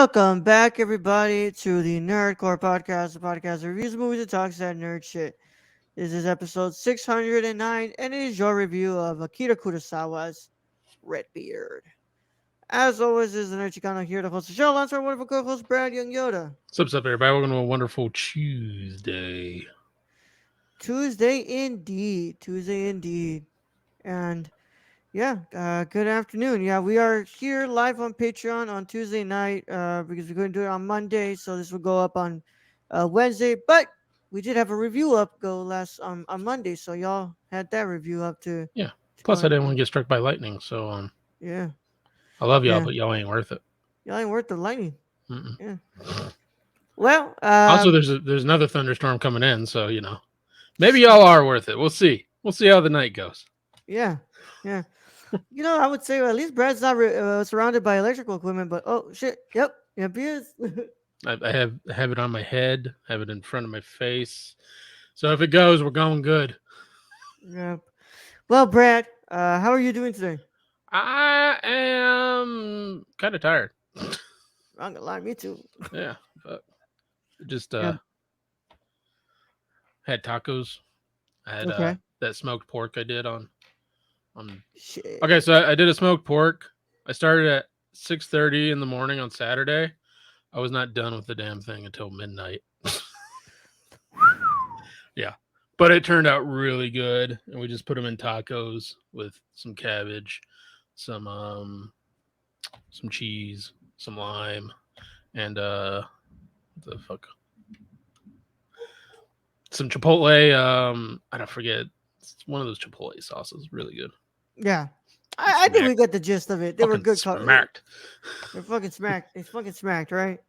Welcome back, everybody, to the Nerdcore Podcast, the podcast that reviews movies and talks that nerd shit. This is episode 609, and it is your review of Akira Kurosawa's Redbeard. As always, this is the Nerd Chicano here to host the show, alongside our wonderful co-host, Brad Young Yoda. What's up, everybody? Welcome to a wonderful Tuesday. Tuesday indeed. And good afternoon. Yeah, we are here live on Patreon on Tuesday night because we couldn't do it on Monday, so this will go up on Wednesday. But we did have a review up go last on Monday, so y'all had that review up Yeah. to go Plus, I and didn't want to get struck by lightning, so yeah, I love y'all, yeah, but y'all ain't worth it. y'all ain't worth the lightning. Mm-mm. Yeah. Well, Also, there's another thunderstorm coming in, so maybe y'all are worth it. We'll see. We'll see how the night goes. yeah, yeah. I would say at least Brad's not surrounded by electrical equipment, but oh shit, yep, he is. I have it on my head. I have it in front of my face. So if it goes, we're going good. Yeah. Well, Brad, how are you doing today? I am kind of tired. I'm gonna lie, me too. Yeah, but just Yeah. had tacos. I had Okay. that smoked pork I did on. Shit. Okay, so I did a smoked pork. I started at 6:30 in the morning on Saturday. I was not done with the damn thing until midnight. Yeah, but it turned out really good, and we just put them in tacos with some cabbage, some cheese, some lime, and the fuck, some chipotle. I don't forget. It's one of those chipotle sauces. Really good. Yeah. I think we got the gist of it. They were Fucking good. smacked. They're fucking smacked. It's fucking smacked, right?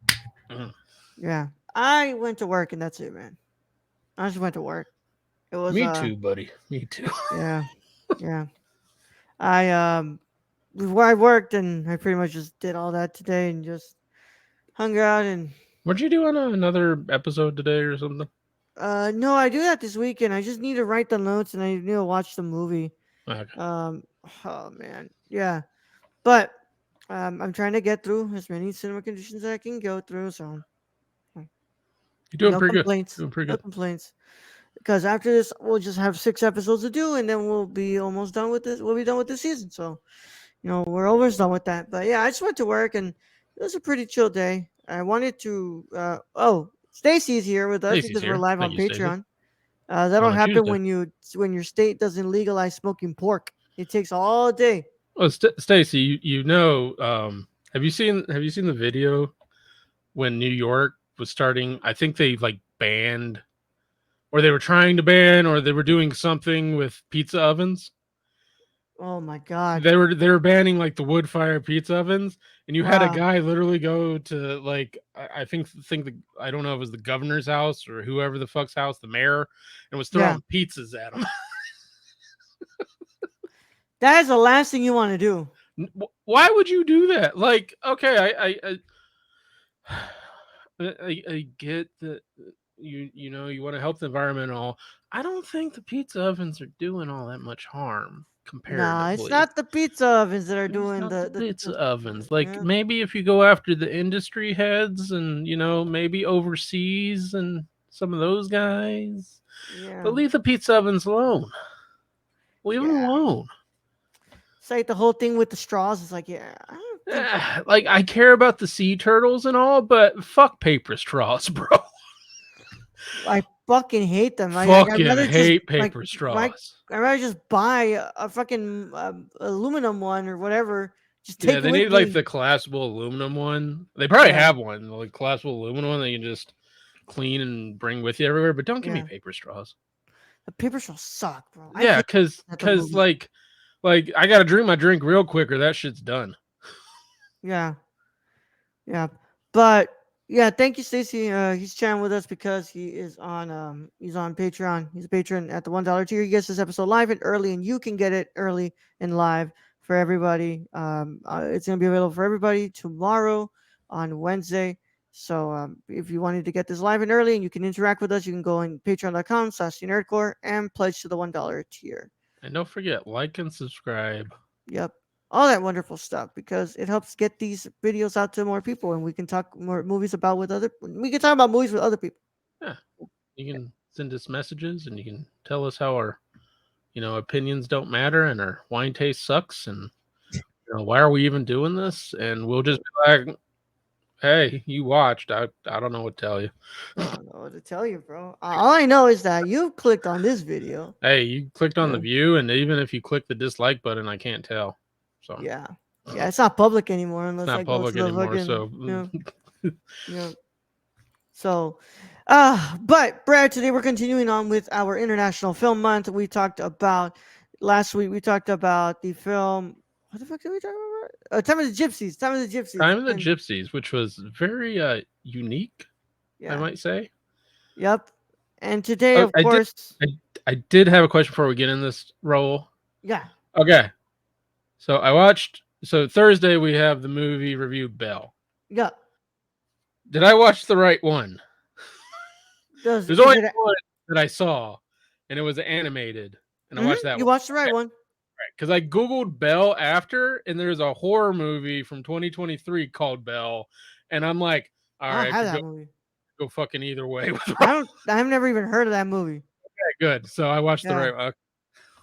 Mhm. Yeah. I went to work and that's it, man. I just went to work. It was Me too, buddy. Me too. yeah. Yeah. I where I worked and I pretty much just did all that today and just hung out and What'd you do on another episode today or something? no, I do that this weekend. I just need to write the notes and I need to watch the movie. Okay. Um oh man. Yeah. But I'm trying to get through as many cinema conditions as I can go through. So You're doing no pretty good. complaints. Doing pretty No good. complaints. Because after this, we'll just have 6 episodes to do, and then we'll be almost done with this. We'll be done with the season. So we're almost done with that. But yeah, I just went to work, and it was a pretty chill day. I wanted to. Stacy's here with us Stacy's because we're here. live Thank on you, Stacy. Patreon. That'll On a happen Tuesday. when your state doesn't legalize smoking pork. It takes all day. Oh, Stacy, have you seen the video when New York was starting? I think they like banned, or they were trying to ban, or they were doing something with pizza ovens. Oh my god! They were banning like the wood fire pizza ovens, and you had a Wow. guy literally go to like I think I don't know if it was the governor's house or whoever the fuck's house, the mayor, and was Yeah, throwing pizzas at him. that is the last thing you want to do. Why would you do that? Like, okay, I get that you want to help the environment and all. I don't think the pizza ovens are doing all that much harm Nah, it's comparatively. not the pizza ovens that are It's doing not the the pizza ovens. Like yeah, maybe if you go after the industry heads and maybe overseas and some of those guys, yeah, but leave the pizza ovens alone. Leave them yeah. alone. It's like the whole thing with the straws is like, yeah, I don't think Like I care about the sea turtles and all, but fuck paper straws, bro. I fucking hate them. Like I'd Fucking rather just hate like paper like straws. I'd rather just buy a fucking aluminum one or whatever. Just Yeah, take it they with need like me. the collapsible aluminum one. They probably Yeah, have one, like collapsible aluminum one that you can just clean and bring with you everywhere. But don't give me yeah. paper straws. The paper straws suck, bro. I Yeah, hate cause at the cause movie. like I gotta drink my drink real quick or that shit's done. Yeah, yeah. But yeah, thank you, Stacy. He's chatting with us because he's on Patreon. He's a patron at the $1 tier. He gets this episode live and early, and you can get it early and live for everybody. It's gonna be available for everybody tomorrow on Wednesday. So if you wanted to get this live and early and you can interact with us, you can go on patreon.com/nerdcore and pledge to the $1 tier. And don't forget, like and subscribe. Yep. all that wonderful stuff because it helps get these videos out to more people, and we can talk more movies about with other. We can talk about movies with other people. Yeah, you can send us messages and you can tell us how our opinions don't matter and our wine taste sucks and why are we even doing this? And we'll just be like, hey, you watched. I don't know what to tell you. I don't know what to tell you, bro. All I know is that you clicked on this video. Hey, you clicked on the Yeah, view, and even if you click the dislike button, I can't tell. So yeah, yeah. It's not public anymore it's unless I not go to public the anymore. fucking So you know. So, but Brad, today we're continuing on with our International Film Month. We talked about last week. We talked about the film. What the fuck did we talk about? Time of the Gypsies. Time of the Gypsies. Time of the And Gypsies, which was very unique, I yeah, might say. yep. And today, Oh, of course, I, I did have a question before we get in this role. yeah, Okay, so I watched. So Thursday we have the movie review Bell. yeah. Did I watch the right one? Does There's is only it? one that I saw, and it was animated, and I watched that You one. watched the right one. Because I googled Bell after, and there's a horror movie from 2023 called Bell, and I'm like, all I don't right, I have could that movie. go fucking either way with I don't. I've never even heard of that movie. good. So I watched the Yeah, right.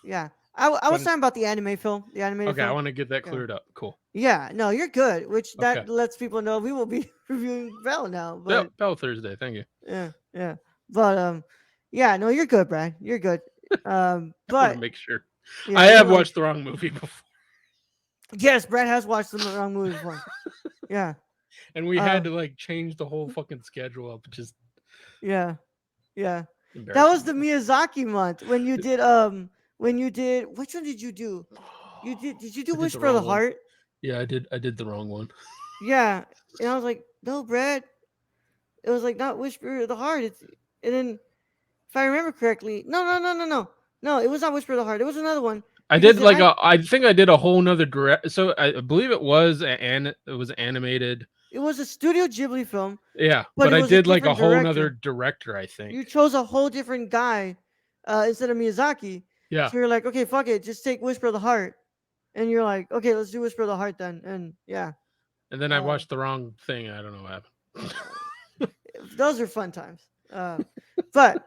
yeah. I was When, talking about the anime film, the animated okay, I film. want to get that Yeah. cleared up. Cool. Yeah, no, you're good. Which Okay. that lets people know we will be reviewing Bell now. Bell, But Bell Thursday. Thank you. yeah, yeah. But yeah, no, you're good, Brad. You're good. I want to But make sure. I yeah, you have will. watched the wrong movie before, Yes, Brad has watched the wrong movie before. Yeah. and we had Um. to like change the whole fucking schedule up, which is Yeah. Yeah. That embarrassing. was the Miyazaki month when you did which one did you do? You did you do I did the Whisper of the wrong one. Heart? Yeah, I did. I did the wrong one. Yeah. And I was like, no, Brad. It was like not Whisper of the Heart. It's and then if I remember correctly, no, it was not Whisper of the Heart. It was another one I because did then like a. I think I did a whole nother direct. So I believe it was it was animated. it was a Studio Ghibli film, Yeah, but but it I was a did like a different whole nother director. director. I think. You chose a whole different guy instead of Miyazaki. Yeah, So you're like, okay, fuck it, just take Whisper of the Heart, and you're like, okay, let's do Whisper of the Heart then, and yeah, and then I uh, watched the wrong thing. I don't know what happened. those are fun times. But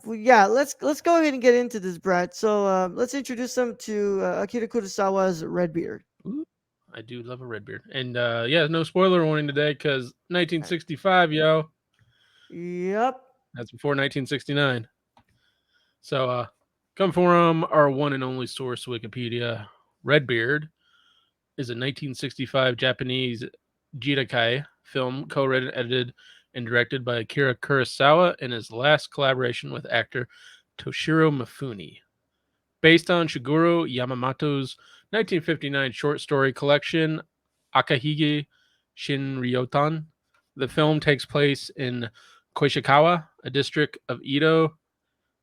yeah, let's go ahead and get into this, Brad. So let's introduce them to Akira Kurosawa's Redbeard. Ooh, I do love a red beard, and yeah, no spoiler warning today because Uh, 1965, yo, Yep. that's before 1969. So, come from our one and only source, Wikipedia. Redbeard is a 1965 Japanese Jidakai film co-written, edited, and directed by Akira Kurosawa in his last collaboration with actor Toshiro Mifune. Based on Shigeru Yamamoto's 1959 short story collection Akahige Shinryotan, the film takes place in Koishikawa, a district of Edo.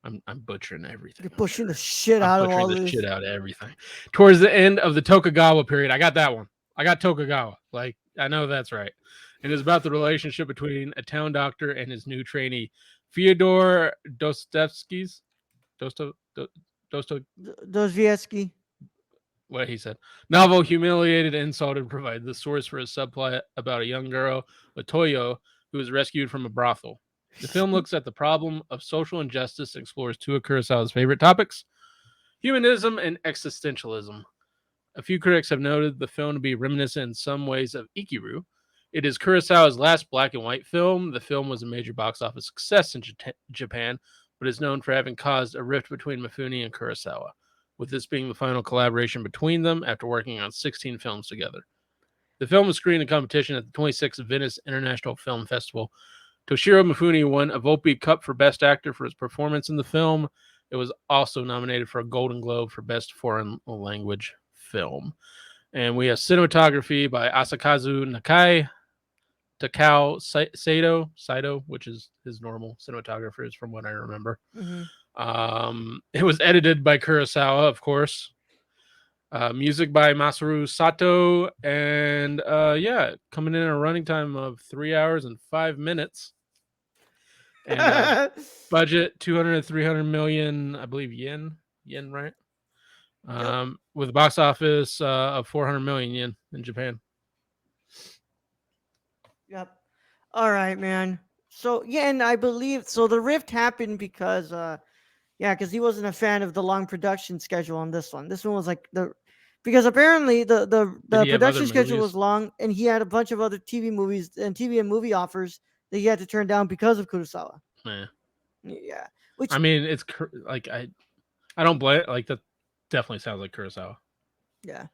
I'm butchering everything. You're pushing the shit I'm out of butchering all the this. shit out of everything. Towards the end of the Tokugawa period, I got that one. I got Tokugawa. Like I know that's right. And it's about the relationship between a town doctor and his new trainee, Fyodor Dostoevsky's Dosto, Do- Dosto Dostoevsky. what he said. Novel, humiliated, insulted, provided the source for a subplot about a young girl, Latoyo, who is rescued from a brothel. The film looks at the problem of social injustice and explores two of Kurosawa's favorite topics, humanism and existentialism. A few critics have noted the film to be reminiscent in some ways of Ikiru. It is Kurosawa's last black and white film. The film was a major box office success in Japan, but is known for having caused a rift between Mifune and Kurosawa, with this being the final collaboration between them after working on 16 films together. The film was screened in competition at the 26th Venice International Film Festival. Toshiro Mifune won a Volpe Cup for Best Actor for his performance in the film. It was also nominated for a Golden Globe for Best Foreign Language Film. And we have cinematography by Asakazu Nakai, Takao Saito, which is his normal cinematographers from what I remember. Mm-hmm. It was edited by Kurosawa, of course. Music by Masaru Sato, and yeah, coming in a running time of 3 hours and 5 minutes. And budget 200 to 300 million, I believe yen, right? Yep. With a box office of 400 million yen in Japan. Yep. All right, man. So yeah, and I believe so. The rift happened because yeah, because he wasn't a fan of the long production schedule on this one. This one was like the because apparently Did the he have other production schedule was movies? long, and he had a bunch of other TV movies and TV and movie offers that he had to turn down because of Kurosawa. Yeah. Yeah, which I mean, it's like I don't blame like that. Definitely sounds like Kurosawa. yeah.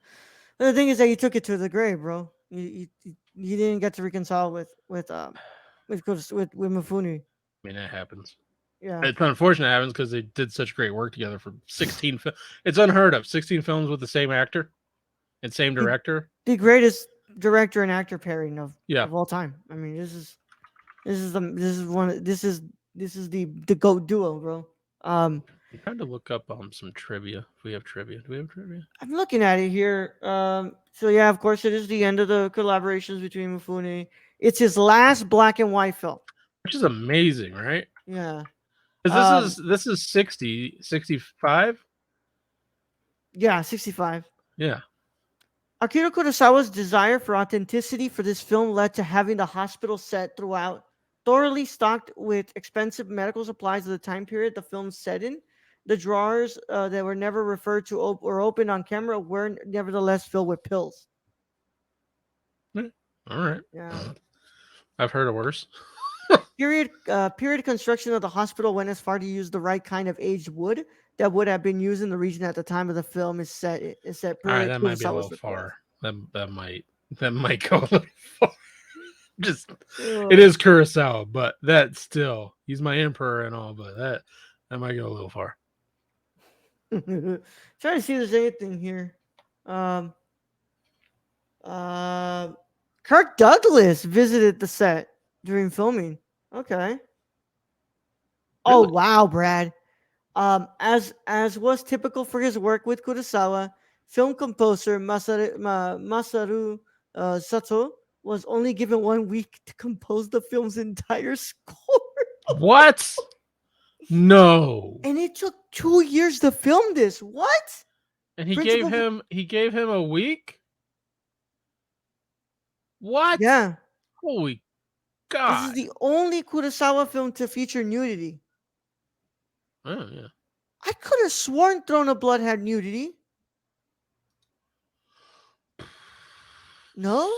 But the thing is that you took it to the grave, bro. You didn't get to reconcile with Mifune. I mean, that happens. Yeah, It's unfortunate it happens because they did such great work together for 16. It's unheard of. 16 films with the same actor and same the, director. the greatest director and actor pairing Yeah, of all time. I mean, this is the goat duo, bro. I'm trying to look up some trivia. If we have trivia, do we have trivia? I'm looking at it here. So yeah, of course, it is the end of the collaborations between Mifune. It's his last black and white film. Which is amazing, right? Yeah. Because Um. this is 60, 65. Yeah. 65. Yeah. Akira Kurosawa's desire for authenticity for this film led to having the hospital set throughout thoroughly stocked with expensive medical supplies of the time period the film set in. The drawers that were never referred to or opened on camera were nevertheless filled with pills. Yeah. All right. Yeah. I've heard of worse. Period construction of the hospital went as far to use the right kind of aged wood that would have been used in the region at the time of the film is set All right, per that might be a Kurosawa's little request. far. That might go a little far. Just it Uh, is Kurosawa, but that still he's my emperor and all, but that might go a little far. trying to see if there's anything here. Um, uh, Kirk Douglas visited the set during filming. Okay. Oh Really? wow, Brad. As was typical for his work with Kurosawa, film composer Masaru Sato was only given 1 week to compose the film's entire score, What? No. and it took 2 years to film this. What? And he gave Principal? him a week? What? Yeah, Holy this is God. the only Kurosawa film to feature nudity. Oh yeah. I could have sworn Throne of Blood had nudity. No?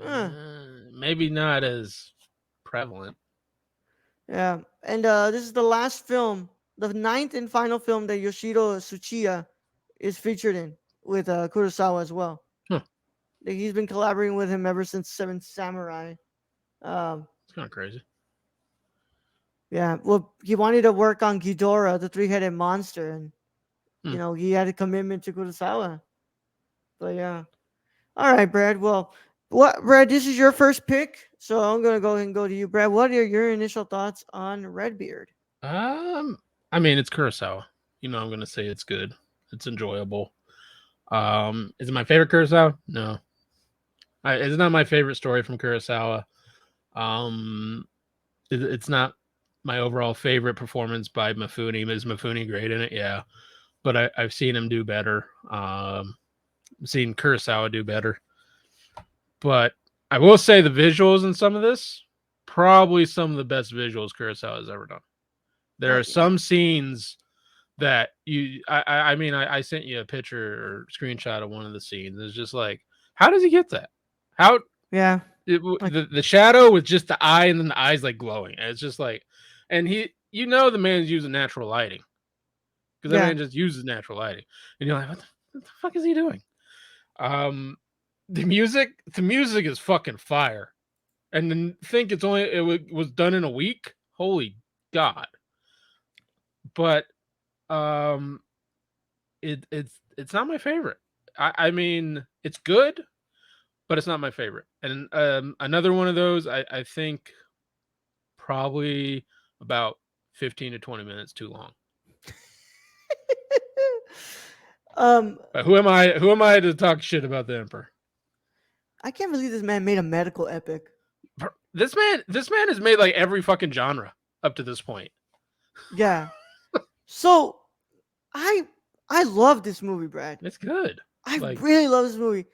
Huh. Maybe not as prevalent. Yeah. And this is the last film, the ninth and final film that Yoshiro Tsuchiya is featured in with Kurosawa as well. Huh. Like, he's been collaborating with him ever since Seven Samurai. Um, It's kind of crazy. yeah. Well, he wanted to work on Ghidorah, the three-headed monster, and Hmm. he had a commitment to Kurosawa. But yeah. All right, Brad. Well, what, Brad? This is your first pick, so I'm gonna go ahead and go to you, Brad. What are your initial thoughts on Redbeard? Um, I mean, it's Kurosawa. I'm gonna say it's good. It's enjoyable. Is it my favorite Kurosawa? No, it's not my favorite story from Kurosawa. Um, it's not my overall favorite performance by Mifune. Is Mifune great in it? Yeah, but I've seen him do better. Seen Kurosawa do better. But I will say the visuals in some of this, probably some of the best visuals Kurosawa has ever done. There are Yeah. some scenes that I sent you a picture or screenshot of one of the scenes. It's just like, how does he get that? How Yeah. Like, the shadow with just the eye and then the eyes like glowing. And it's just like, and the man's using natural lighting because that yeah. man just uses natural lighting, and you're like, what the fuck is he doing? Um, the music is fucking fire, and then think it was done in a week. Holy God! But um, it's not my favorite. I mean, it's good, but it's not my favorite. And another one of those, I think probably about 15 to 20 minutes too long. um, But who am I to talk shit about the Emperor? I can't believe this man made a medical epic. This man has made like every fucking genre up to this point. Yeah. So I I love this movie, Brad. It's good. I Like really love this movie.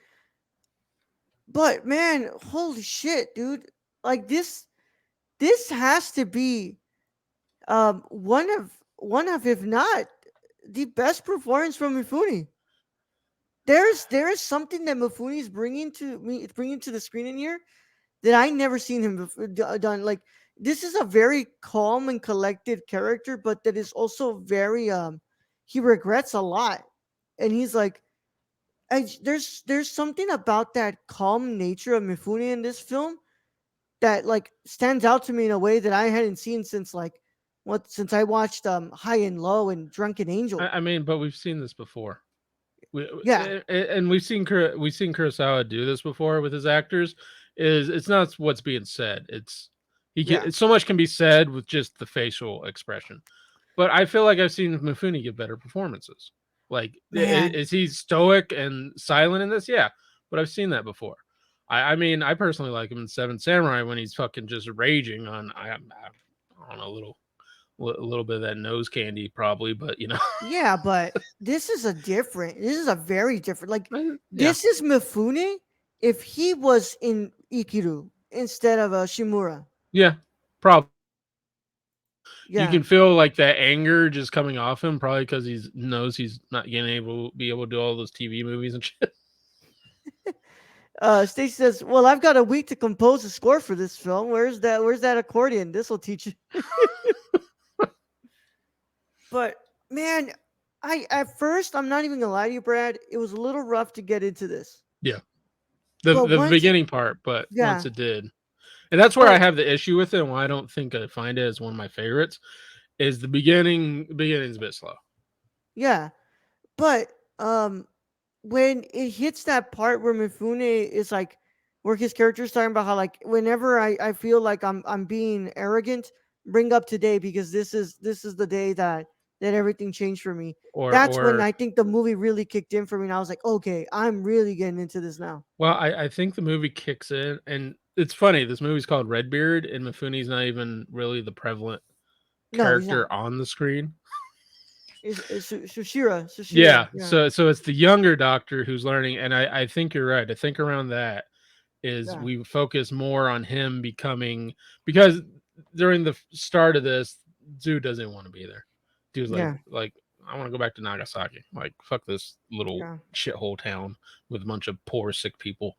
But man, holy shit, dude! Like this has to be one of if not the best performance from Mifune. There is something that Mifune is bringing to the screen in here that I never seen him done. Like this is a very calm and collected character, but that is also very he regrets a lot, and he's like, there's something about that calm nature of Mifune in this film that like stands out to me in a way that I hadn't seen since like what since I watched High and Low and Drunken Angel. I mean, but we've seen this before. Yeah, And we've seen Kurosawa do this before with his actors. Is it's not what's being said. It's he yeah, can so much can be said with just the facial expression. But I feel like I've seen Mifune give better performances. Like, man, is he stoic and silent in this? Yeah, but I've seen that before. I mean, I personally like him in Seven Samurai when he's fucking just raging on. I don't know, a little bit of that nose candy probably, but you know, yeah. But this is a very different. Like yeah, this is Mifune if he was in Ikiru instead of Shimura. yeah, probably. You Yeah. can feel like that anger just coming off him, probably because he knows he's not gonna be able to do all those TV movies and shit. Stacy says, "Well, I've got a week to compose a score for this film. Where's that accordion? This will teach you." But man, I at first I'm not even gonna lie to you, Brad. It was a little rough to get into this, Yeah, but the once, beginning part, but once yeah, it did, and that's where I but have the issue with it, and why I don't think I find it as one of my favorites. Is the beginning? The beginning's a bit slow. yeah, but when it hits that part where Mifune is like, where his character's talking about how like whenever I feel like I'm being arrogant, bring up today because this is the day that everything changed for me. That's when Or I think the movie really kicked in for me, and I was like, okay, I'm really getting into this now. well, I think the movie kicks in, and it's funny. This movie's called Redbeard, and Mifune's not even really the prevalent No, he's not. character on the screen. Is Sushira, Yeah, yeah, so it's the younger doctor who's learning, and I think you're right. I think around that is yeah, we focus more on him becoming because during the start of this, dude doesn't want to be there. Dude's yeah, like I want to go back to Nagasaki. Like fuck this little yeah, shithole town with a bunch of poor sick people,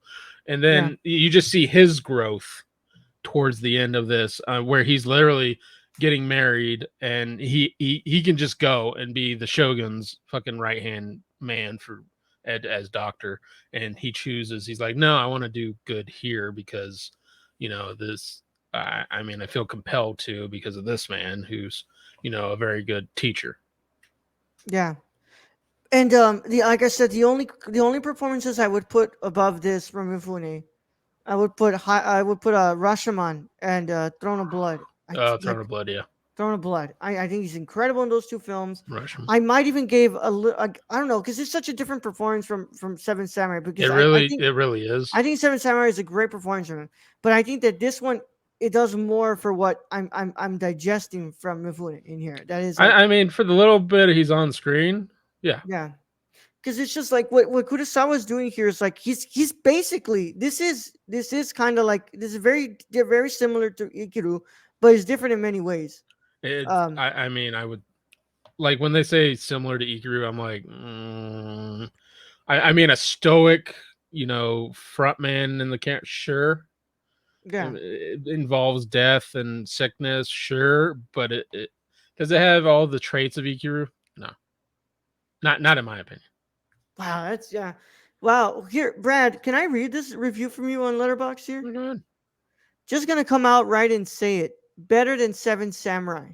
and yeah, then you just see his growth towards the end of this, where he's literally getting married and he can just go and be the shogun's fucking right hand man for Ed as doctor, and he chooses. He's like, no, I want to do good here because this. I mean, I feel compelled to because of this man who's a very good teacher. yeah. And the like I said, the only performances I would put above this from Mifune, I would put Rashomon and Throne of Blood. Throne of Blood, yeah, Throne of Blood. I think he's incredible in those two films. Russian. I might even give a little. I don't know because it's such a different performance from Seven Samurai. Because It really is. I think Seven Samurai is a great performance from him, but I think that this one it does more for what I'm digesting from Mifune in here. That is like, I mean, for the little bit he's on screen, yeah, yeah, because it's just like what Kurosawa is doing here is like he's basically this is kind of like this is they're very similar to Ikiru, but it's different in many ways. Um, I mean, I would like when they say similar to Ikiru, I'm like, I mean, a stoic, front man in the camp, sure. yeah. It involves death and sickness, sure, but it does it have all the traits of Ikiru? No, not in my opinion. Wow, that's yeah. Wow. Here, Brad, can I read this review from you on Letterbox here? Oh, go ahead. Just gonna come out right and say it. Better than Seven Samurai.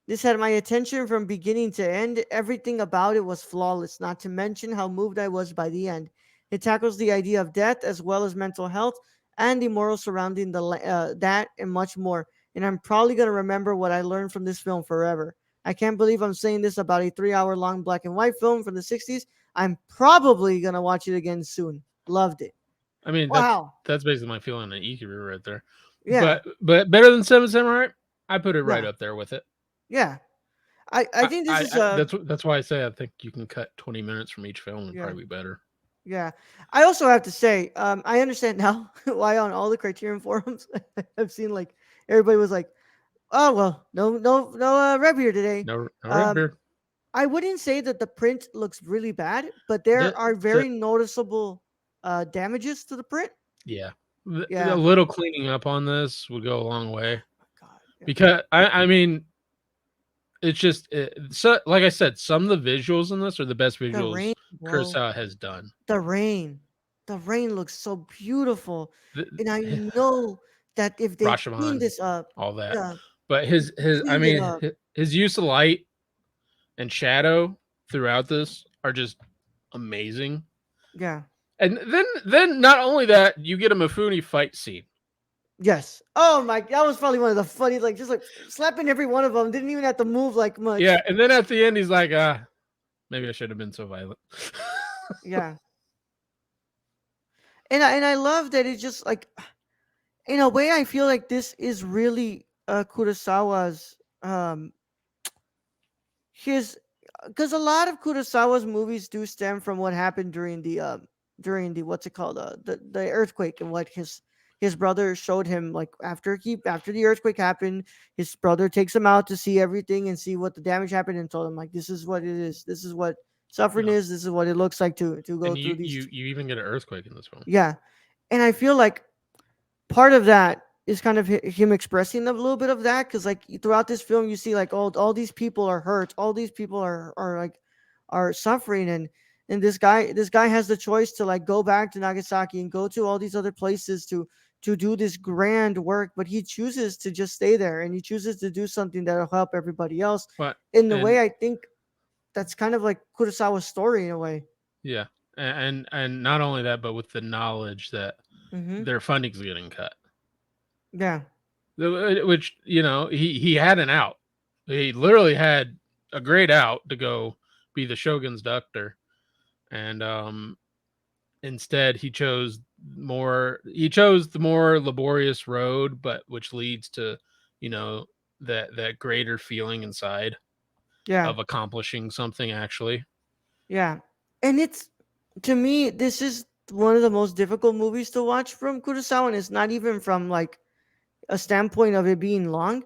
This had my attention from beginning to end. Everything about it was flawless, not to mention how moved I was by the end. It tackles the idea of death as well as mental health and the morals surrounding that and much more. And I'm probably going to remember what I learned from this film forever. I can't believe I'm saying this about a 3 hour long black and white film from the 60s. I'm probably going to watch it again soon. Loved it. I mean, Wow. that's basically my feeling on Ikiru right there. Yeah. But better than Seven Samurai, I put it right Yeah. up there with it. Yeah. I think this is That's why I say I think you can cut 20 minutes from each film and yeah. probably be better. Yeah. I also have to say, I understand now why on all the Criterion forums I've seen like everybody was like, "Oh well, no Rev here today." No, no red Um, beard. I wouldn't say that the print looks really bad, but there The are the very noticeable damages to the print. Yeah, a Yeah. little cleaning up on this would go a long way My God. Yeah. because I mean it's just so like I said, some of the visuals in this are the best The rain, visuals bro. Kurosawa has done. The rain. The rain looks so beautiful, The, and I know that if they clean Rashomon, this up, all that, yeah, but if they his I cleaned it mean up, his use of light and shadow throughout this are just amazing. yeah. And then not only that, you get a Mifune fight scene. Yes. Oh my, that was probably one of the funny, like just like slapping every one of them. Didn't even have to move like Yeah, much. and then at the end he's like, maybe I should have been so violent. Yeah. And I love that it's just like in a way I feel like this is really Kurosawa's his because a lot of Kurosawa's movies do stem from what happened during the what's it called the earthquake and what his brother showed him like after the earthquake happened, his brother takes him out to see everything and see what the damage happened and told him like this is what it is, this is what suffering No. is, this is what it looks like to go And through these. you even get an earthquake in this film. Yeah, and I feel like part of that is kind of him expressing a little bit of that because like throughout this film you see like all these people are hurt, all these people are like are suffering, and this guy has the choice to like go back to Nagasaki and go to all these other places to do this grand work, but he chooses to just stay there and he chooses to do something that'll help everybody else But in the and way I think that's kind of like Kurosawa's story in a way. Yeah, and not only that, but with the knowledge that Mm-hmm. their funding's getting cut, Yeah. which he had an out. He literally had a great out to go be the shogun's doctor, and instead he chose the more laborious road, but which leads to you know that greater feeling inside Yeah. of accomplishing something actually. Yeah. And it's to me, this is one of the most difficult movies to watch from Kurosawa, and it's not even from like a standpoint of it being long.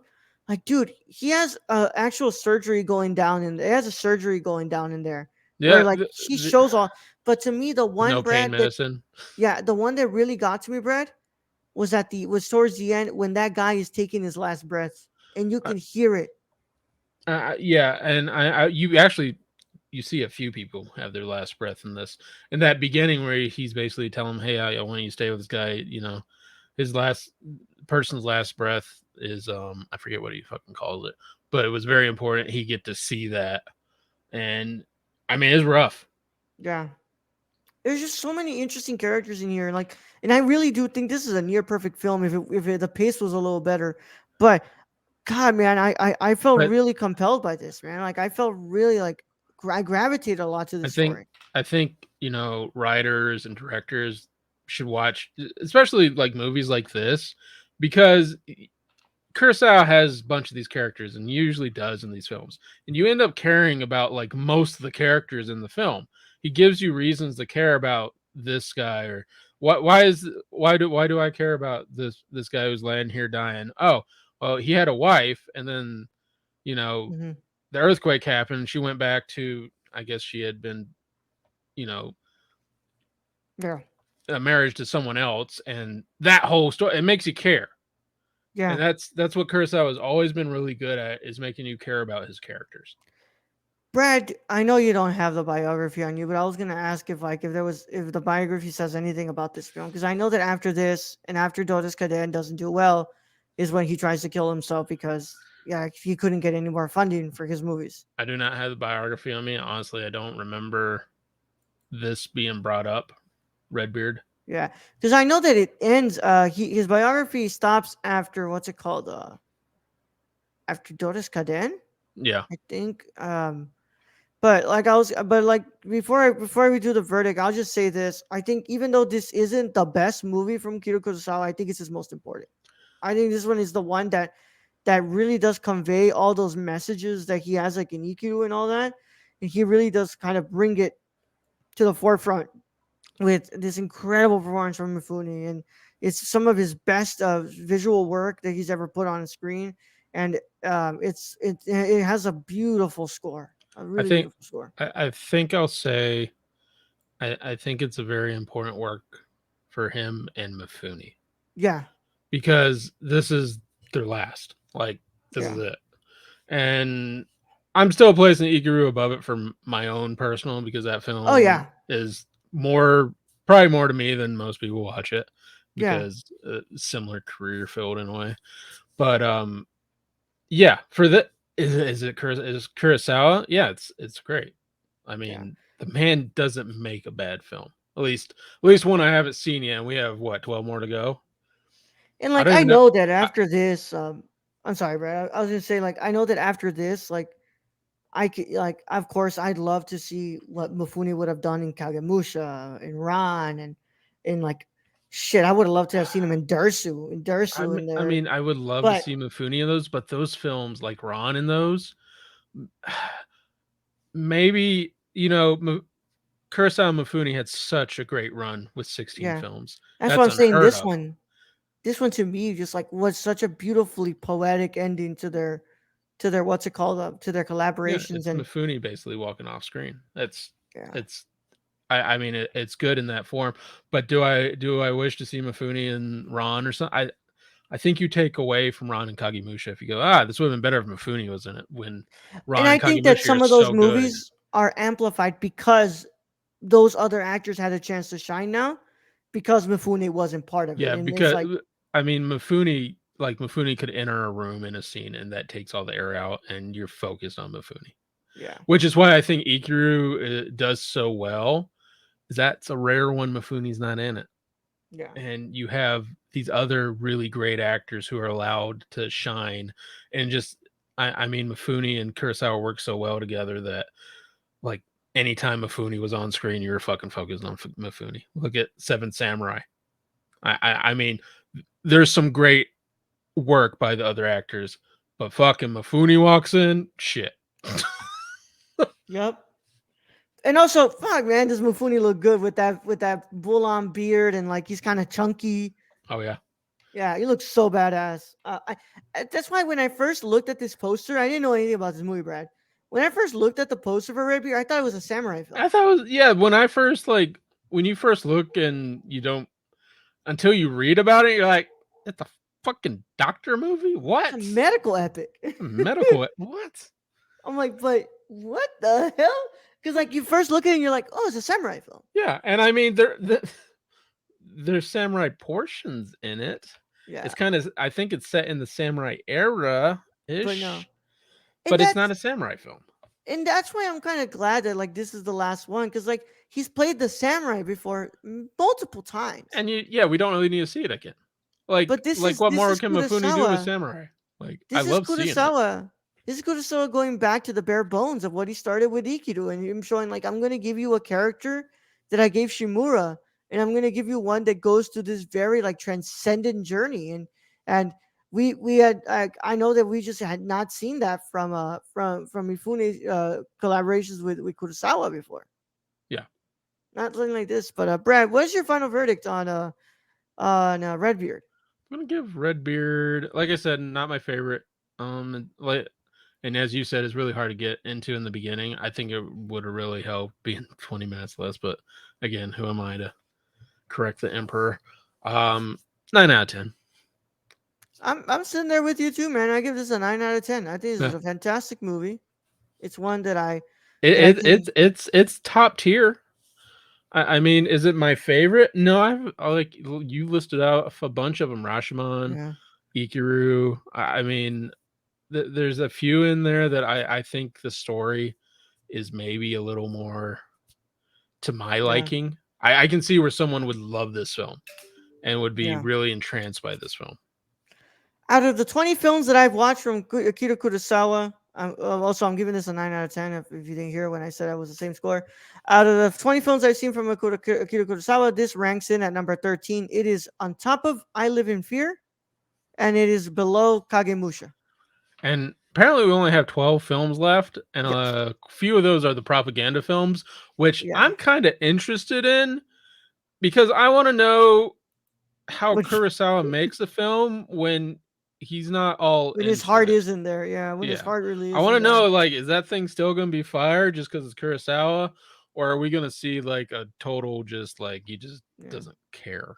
Like, dude, he has actual surgery going down, and he has a surgery going down in there where Yeah, like he shows all. But to me, the with one no pain Brad that medicine. yeah, the one that really got to me, Brad, was towards the end when that guy is taking his last breath, and you can hear it. Yeah, and you actually you see a few people have their last breath in this. In that beginning where he's basically telling him, "Hey, I want you to stay with this guy." His last person's last breath is I forget what he fucking calls it, but it was very important. He get to see that, and I mean it's rough. Yeah. There's just so many interesting characters in here, like, and I really do think this is a near perfect film if the pace was a little better. But God, man, I felt But really compelled by this, man. Like, I felt really like I gravitated a lot to the I think story. I think writers and directors should watch, especially like movies like this, because Kurosawa has a bunch of these characters and usually does in these films. And you end up caring about like most of the characters in the film. He gives you reasons to care about this guy or why do I care about this guy who's laying here dying? Oh, well, he had a wife and then, you know, Hmm. the earthquake happened. She went back to I guess she had been, you know, Yeah, a marriage to someone else and that whole story it makes you care. And yeah. that's what Kurosawa has always been really good at is making you care about his characters. Brad, I know you don't have the biography on you, but I was gonna ask if like if the biography says anything about this film because I know that after this and after Doris Caden doesn't do well, is when he tries to kill himself because yeah he couldn't get any more funding for his movies. I do not have the biography on me. Honestly, I don't remember this being brought up. Redbeard. Yeah, because I know that it ends. His biography stops after what's it called? After Doris Caden, Yeah. I think. But like before we do the verdict, I'll just say this. I think even though this isn't the best movie from Akira Kurosawa, I think it's his most important. I think this one is the one that that really does convey all those messages that he has like in EQ and all that, and he really does kind of bring it to the forefront with this incredible performance from Mifune, and it's some of his best visual work that he's ever put on a screen, and it has a beautiful score, a I really think beautiful score. I think I'll say I think it's a very important work for him and Mifune Yeah, because this is their last. Like this is yeah. it. And I'm still placing Ikaru above it for my own personal because that Oh film yeah, is more probably more to me than most people watch it yeah, because similar career field in a way. But yeah, for the is it is Kurosawa? Yeah, it's great. I yeah. mean, the man doesn't make a bad film. At least one I haven't seen yet. And we have what 12 more to go. And I like don't I even know. know that I, after this, I'm sorry, Brad. I was gonna say like I know that after this, like I could like of course I'd love to see what Mifune would have done in Kagemusha and Ran and like shit. I would have loved to have seen him in Dersu in I there, mean, I would love to but see Mifune in those, but those films like Ron in those, maybe Kurosawa and Mifune had such a great run with 16 yeah, films. that's what That's I'm saying. unheard of. This one to me just like was such a beautifully poetic ending to their what's it called to their Yeah, collaborations it's and Mifune basically walking off screen. yeah. It's I mean it's good in that form, but do I wish to see Mifune and Ron or something? I think you take away from Ron and Kagemusha if you go, this would have been better if Mifune was in it when And Ron I and think that Kagemusha are some of those so good. movies are amplified because those other actors had a chance to shine now because Mifune wasn't part of it. Yeah, And it's because like, I mean Mifune could enter a room in a scene and that takes all the air out and you're focused on Mifune. yeah, Which is why I think Ikiru does so well. Is that's a rare one Mifune's not in it. yeah. And you have these other really great actors who are allowed to shine and just I mean Mifune and Kurosawa work so well together that like anytime Mifune was on screen you were fucking focused on Mifune. Look at Seven Samurai. I mean there's some great work by the other actors, but fucking Mifune walks in, shit. Yep. And also, fuck man, does Mifune look good with that bull on beard and like he's kind of chunky. Oh yeah. Yeah, he looks so badass. That's why when I first looked at this poster, I didn't know anything about this movie, Brad. When I first looked at the poster for Red Beard, I thought it was a samurai film. I thought it was yeah, when I first like when you first look and you don't until you read about it, you're like, it's a fucking doctor movie? It's a What? medical epic. Medical what? I'm like, but what the hell? Because like you first look at it and you're like, oh, it's a samurai film. Yeah, and I mean there's samurai portions in it. Yeah, It's kind of I think it's set in the samurai era but no, ish, and but it's not a samurai film. that's why I'm kind of glad that like this is the last one because like he's played the samurai before multiple times, And yeah, we don't really need to see it again. but Like what this more is can Mifune do with Kurosawa. samurai? Like I This is love seeing it. Kurosawa. This is Kurosawa going back to the bare bones of what he started with Ikido, and him showing like I'm going to give you a character that I gave Shimura, and I'm going to give you one that goes through this very like transcendent journey, and we had I know that we just had not seen that from Mifune's collaborations with Kurosawa before, Yeah. not something like this. But Brad, what's your final verdict on Redbeard? I'm gonna give Redbeard, like I said, not my favorite. Like, and as you said, it's really hard to get into in the beginning. I think it would have really helped being 20 minutes less. But again, who am I to correct the emperor? Um, 9 out of 10. I'm sitting there with you too, man. I give this a 9 out of 10. I think this is Yeah, a fantastic movie. It's one it, that I it can it's top tier. I mean, is it my favorite? No, like you listed out a bunch of them: Rashomon, yeah Ikiru. I mean, there's a few in there that I think the story is maybe a little more to my yeah liking. I can see where someone would love this film and would be yeah. really entranced by this film. Out of the 20 films that I've watched from Akira Kurosawa, also I'm giving this a 9 out of 10. If you didn't hear when I said I was the same score, out of the 20 films I've seen from Akira Kurosawa, this ranks in at number 13. It is on top of I Live in Fear, and it is below Kagemusha. And apparently, we only have 12 films left, and Yep. a few of those are the propaganda films, which Yeah. I'm kind of interested in because I want to know how Which Kurosawa makes a film when he's not all when his into heart it. isn't there, yeah, when his Yeah. heart really I want to isn't know, there. like, is that thing still going to be fire just because it's Kurosawa? Or are we going to see, like, a total just, like, he just Yeah. doesn't care?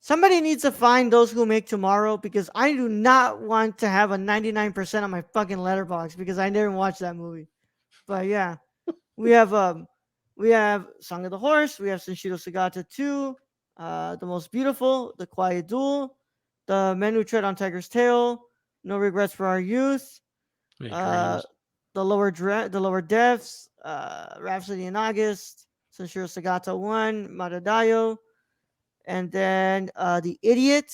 Somebody needs to find those who make tomorrow because I do not want to have a 99% on my fucking letterbox because I never watched that movie. But yeah, we have we have Song of the Horse, we have Senshiro Sagata 2, The Most Beautiful, The Quiet Duel, The Men Who Tread on Tiger's Tail, No Regrets for Our Youth, His uh dreams. The Lower Depths, Rhapsody in August, Senshiro Sagata 1, Madadayo, and then The Idiot,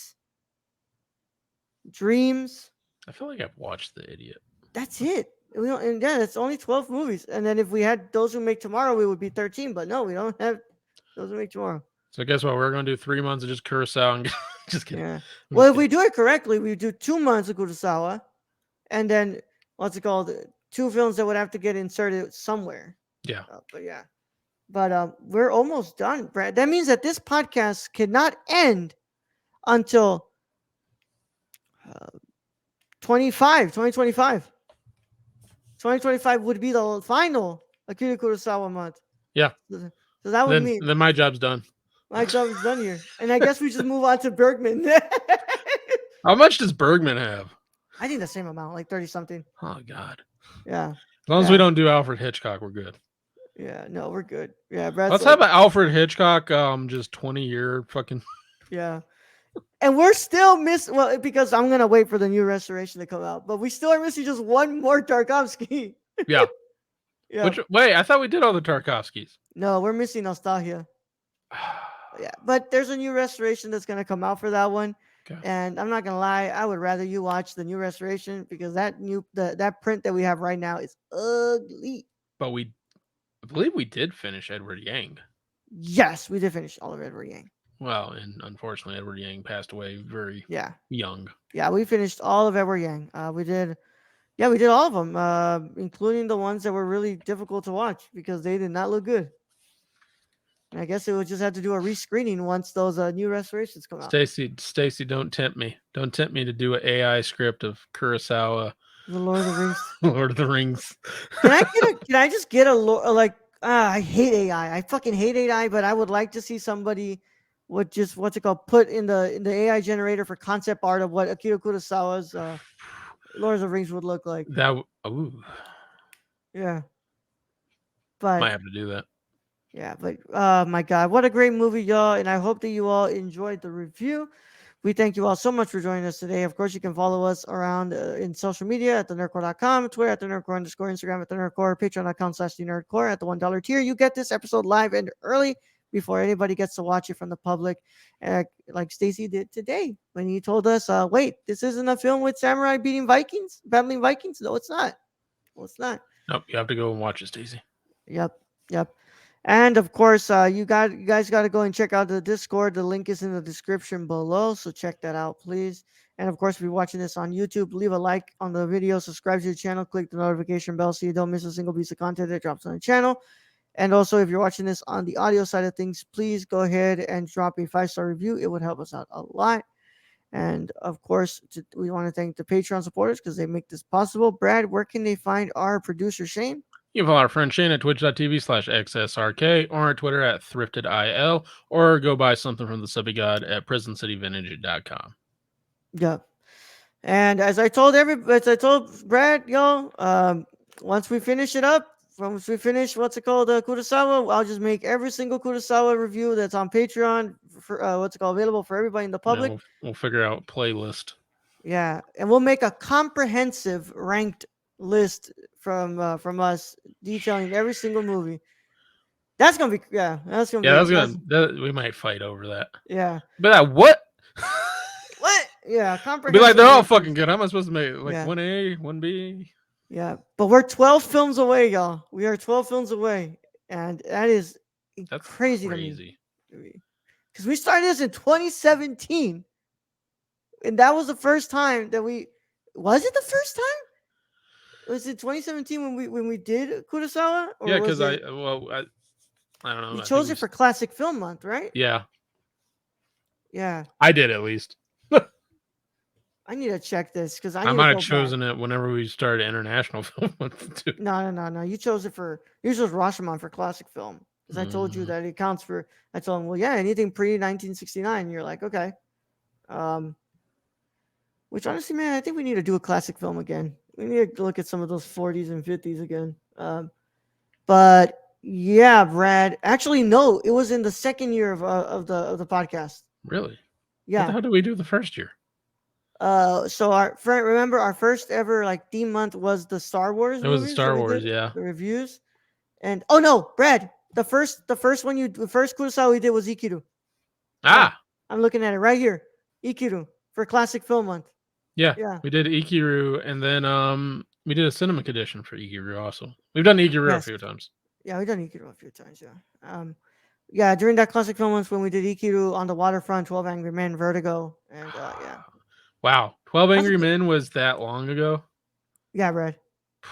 Dreams. I feel like I've watched The Idiot. That's it. We don't, and yeah, it's only 12 movies. And then if we had those who make tomorrow, we would be 13. But no, we don't have those who make tomorrow. So guess what? We're going to do 3 months of just Kurosawa and just kidding. Yeah. I'm Well, just if we kidding. do it correctly, we do 2 months of Kurosawa, and then what's it called? Two films that would have to get inserted somewhere. Yeah. But yeah, but we're almost done, Brad. That means that this podcast cannot end until uh, 2025. 2025 would be the final Akira Kurosawa month. Yeah. So that would Then mean then my job's done. my job is done here. And I guess we just move on to Bergman. How much does Bergman have? I think the same amount, like 30 something. Oh God. Yeah. As long as we Yeah. don't do Alfred Hitchcock, we're good. Yeah. No, we're good. Yeah. Brad's Let's like, have an Alfred Hitchcock just 20-year fucking yeah. And we're still well, because I'm gonna wait for the new restoration to come out, but we still are missing just one more Tarkovsky. yeah. Yeah. Which wait, I thought we did all the Tarkovskys. No, we're missing Nostalgia. Yeah, but there's a new restoration that's gonna come out for that one. Okay. And I'm not gonna lie, I would rather you watch the new restoration because that print that we have right now is ugly. But I believe we did finish Edward Yang. Yes, we did finish all of Edward Yang. Well, and unfortunately Edward Yang passed away very Yeah, young. yeah, we finished all of Edward Yang. We did all of them, including the ones that were really difficult to watch because they did not look good. And I guess it would just have to do a rescreening once those new restorations come out. Stacy, don't tempt me. Don't tempt me to do an AI script of Kurosawa, The Lord of the Rings. Lord of the Rings. Can I just get a like? I hate AI. I fucking hate AI, but I would like to see somebody would just what's it called put in the AI generator for concept art of what Akira Kurosawa's Lord of the Rings would look like. Ooh, Yeah, might but have to do that. yeah, but my God, what a great movie, y'all! And I hope that you all enjoyed the review. We thank you all so much for joining us today. Of course, you can follow us around in social media at thenerdcore.com, Twitter at thenerdcore _ Instagram at thenerdcore, patreon.com/thenerdcore at the $1 tier. You get this episode live and early before anybody gets to watch it from the public, like Stacy did today when he told us, wait, this isn't a film with samurai battling Vikings? No, it's not. No, it's not. Nope, you have to go and watch it, Stacy. Yep. Yep. And of course, you guys got to go and check out the Discord. The link is in the description below, so check that out, please. And of course, if you're watching this on YouTube, leave a like on the video, subscribe to the channel, click the notification bell so you don't miss a single piece of content that drops on the channel. And also, if you're watching this on the audio side of things, please go ahead and drop a 5-star review. It would help us out a lot. And of course, we want to thank the Patreon supporters because they make this possible. Brad, where can they find our producer Shane? You can follow our friend Shane at twitch.tv/XSRK or on Twitter at thriftedil or go buy something from the Subby God at prisoncityvintage.com. Yep. And as I told Brad, y'all, once we finish what's it called, Kurosawa, I'll just make every single Kurosawa review that's on Patreon for available for everybody in the public. We'll figure out playlist. Yeah, and we'll make a comprehensive ranked list from us detailing every single movie. That's gonna be That's good. We might fight over that. Yeah. But what? What? Yeah, comprehensive. Be like they're all fucking good. How am I supposed to make 1A, 1B? Yeah, but we're 12 films away, y'all. We are 12 films awthat's crazy to me. Because we started this in 2017, and that was the first time that was it the first time? Was it 2017 when we did Kurosawa, or Yeah, was because it I don't know. you I think chose we. it for Classic Film Month, right? Yeah, Yeah, I did at least. I need to check this because I I need to might have go back. chosen it whenever we started International Film Month too. No. You chose it for you chose Rashomon for classic film because I told you Mm, that it counts for. I told him, well, yeah, anything pre 1969. You're like, okay. Um, which honestly, man, I think we need to do a classic film again. We need to look at some of those 40s and 50s again. But yeah, Brad. Actually, no, it was in the second year of the podcast. really? What the Yeah. hell did we do the first year? So remember our first ever like theme month was the Star Wars It was the movies that Star we Wars. did, Yeah. the reviews. And oh no, Brad, the first Kurosawa we did was Ikiru. Yeah, Ah, I'm looking at it right here. Ikiru for classic film month. yeah. Yeah. We did Ikiru, and then we did a cinema edition for Ikiru also. We've done Ikiru a Yes. few times. Yeah, we done Ikiru a few times. Yeah. Yeah, during that classic film month when we did Ikiru on the waterfront, 12 Angry Men, Vertigo, and yeah, Wow, 12 that's a Angry good. Men was that long ago? Yeah, Brad,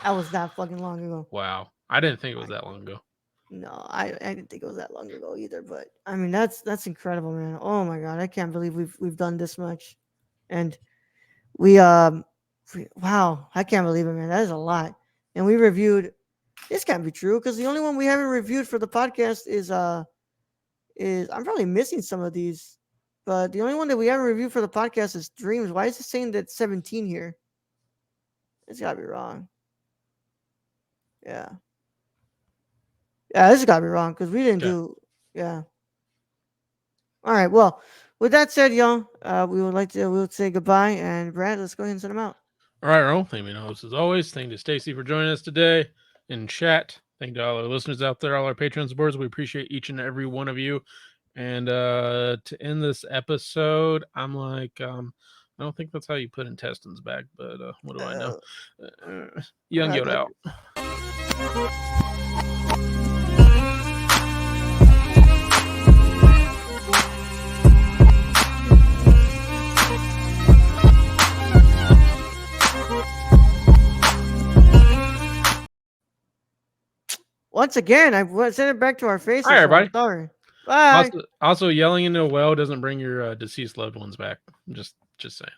that was that fucking long ago. Wow, I didn't think it was I, that long ago. no, I didn't think it was that long ago either. But I mean, that's incredible, man. Oh my god, I can't believe we've done this much, and we wow, I can't believe it, man. That is a lot. And we reviewed. This can't be true because the only one we haven't reviewed for the podcast is I'm probably missing some of these, but the only one that we haven't reviewed for the podcast is Dreams. Why is it saying that 17 here? It's gotta be wrong. Yeah, yeah, this has gotta be wrong because we didn't Okay. do. Yeah. All right. Well, with that said, y'all, we'll say goodbye, and Brad, let's go ahead and send them out. All right, Earl. Thank you, host as always. Thank you to Stacy for joining us today in chat. Thank you to all our listeners out there, all our Patreon supporters. We appreciate each and every one of you. And to end this episode, I'm like, I don't think that's how you put intestines back, but what do I know? Uh, Young I Yoda got out. Once again, I sent it back to our faces. All right, So I'm everybody. sorry. Bye. Also, yelling into a well doesn't bring your deceased loved ones back. Just saying.